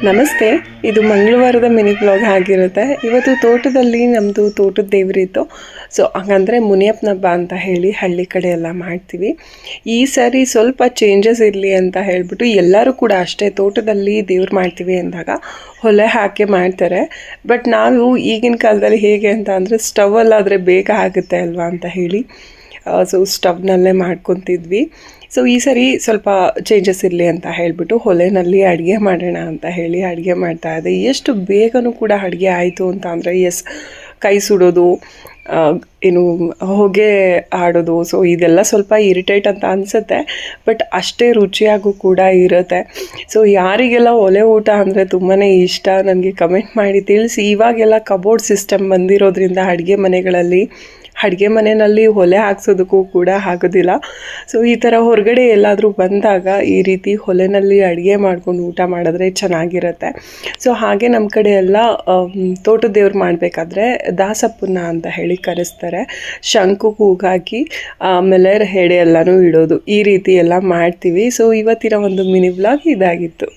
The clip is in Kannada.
ನಮಸ್ತೆ, ಇದು ಮಂಗಳವಾರದ ಮಿನಿ ಬ್ಲಾಗ್ ಆಗಿರುತ್ತೆ. ಇವತ್ತು ತೋಟದಲ್ಲಿ ನಮ್ಮದು ತೋಟದ ದೇವರಿತ್ತು. ಸೊ ಹಾಗಂದರೆ ಮುನಿಯಪ್ಪನ ಹಬ್ಬ ಅಂತ ಹೇಳಿ ಹಳ್ಳಿ ಕಡೆ ಎಲ್ಲ ಮಾಡ್ತೀವಿ. ಈ ಸಾರಿ ಸ್ವಲ್ಪ ಚೇಂಜಸ್ ಇರಲಿ ಅಂತ ಹೇಳಿಬಿಟ್ಟು ಎಲ್ಲರೂ ಕೂಡ ಅಷ್ಟೇ ತೋಟದಲ್ಲಿ ದೇವ್ರು ಮಾಡ್ತೀವಿ ಅಂದಾಗ ಹೊಲೆ ಹಾಕಿ ಮಾಡ್ತಾರೆ. ಬಟ್ ನಾವು ಈಗಿನ ಕಾಲದಲ್ಲಿ ಹೇಗೆ ಅಂತ ಅಂದರೆ ಸ್ಟವಲ್ಲಾದರೆ ಬೇಗ ಆಗುತ್ತೆ ಅಲ್ವಾ ಅಂತ ಹೇಳಿ ಸೊ ಸ್ಟವ್ನಲ್ಲೇ ಮಾಡ್ಕೊತಿದ್ವಿ. ಸೊ ಈ ಸರಿ ಸ್ವಲ್ಪ ಚೇಂಜಸ್ ಇರಲಿ ಅಂತ ಹೇಳಿಬಿಟ್ಟು ಒಲೆಯಲ್ಲಿ ಅಡುಗೆ ಮಾಡೋಣ ಅಂತ ಹೇಳಿ ಅಡುಗೆ ಮಾಡ್ತಾಯಿದ್ದೆ. ಎಷ್ಟು ಬೇಗನೂ ಕೂಡ ಅಡುಗೆ ಆಯಿತು ಅಂತ ಅಂದರೆ ಕೈ ಸುಡೋದು, ಏನು ಹೊಗೆ ಆಡೋದು, ಸೊ ಇದೆಲ್ಲ ಸ್ವಲ್ಪ ಇರಿಟೇಟ್ ಅಂತ ಅನಿಸುತ್ತೆ. ಬಟ್ ಅಷ್ಟೇ ರುಚಿಯಾಗೂ ಕೂಡ ಇರುತ್ತೆ. ಸೊ ಯಾರಿಗೆಲ್ಲ ಒಲೆ ಊಟ ಅಂದರೆ ತುಂಬಾ ಇಷ್ಟ ನನಗೆ ಕಮೆಂಟ್ ಮಾಡಿ ತಿಳಿಸಿ. ಇವಾಗೆಲ್ಲ ಕಬೋರ್ಡ್ ಸಿಸ್ಟಮ್ ಬಂದಿರೋದ್ರಿಂದ ಅಡುಗೆ ಮನೆಯಲ್ಲಿ ಒಲೆ ಹಾಕ್ಸೋದಕ್ಕೂ ಕೂಡ ಆಗೋದಿಲ್ಲ. ಸೊ ಈ ಥರ ಹೊರಗಡೆ ಎಲ್ಲಾದರೂ ಬಂದಾಗ ಈ ರೀತಿ ಒಲೆಯಲ್ಲಿ ಅಡುಗೆ ಮಾಡ್ಕೊಂಡು ಊಟ ಮಾಡಿದ್ರೆ ಚೆನ್ನಾಗಿರುತ್ತೆ. ಸೊ ಹಾಗೆ ನಮ್ಮ ಕಡೆ ಎಲ್ಲ ತೋಟದ ದೇವ್ರು ಮಾಡಬೇಕಾದ್ರೆ ದಾಸಪ್ಪನ ಅಂತ ಹೇಳಿ ಕರೆಸ್ತಾರೆ. ಶಂಕು ಕೂಗಾಕಿ ಆಮೇಲೆ ಹೆಡೆ ಎಲ್ಲನೂ ಇಡೋದು, ಈ ರೀತಿ ಎಲ್ಲ ಮಾಡ್ತೀವಿ. ಸೊ ಇವತ್ತಿನ ಒಂದು ಮಿನಿ ವ್ಲಾಗ್ ಇದಾಗಿತ್ತು.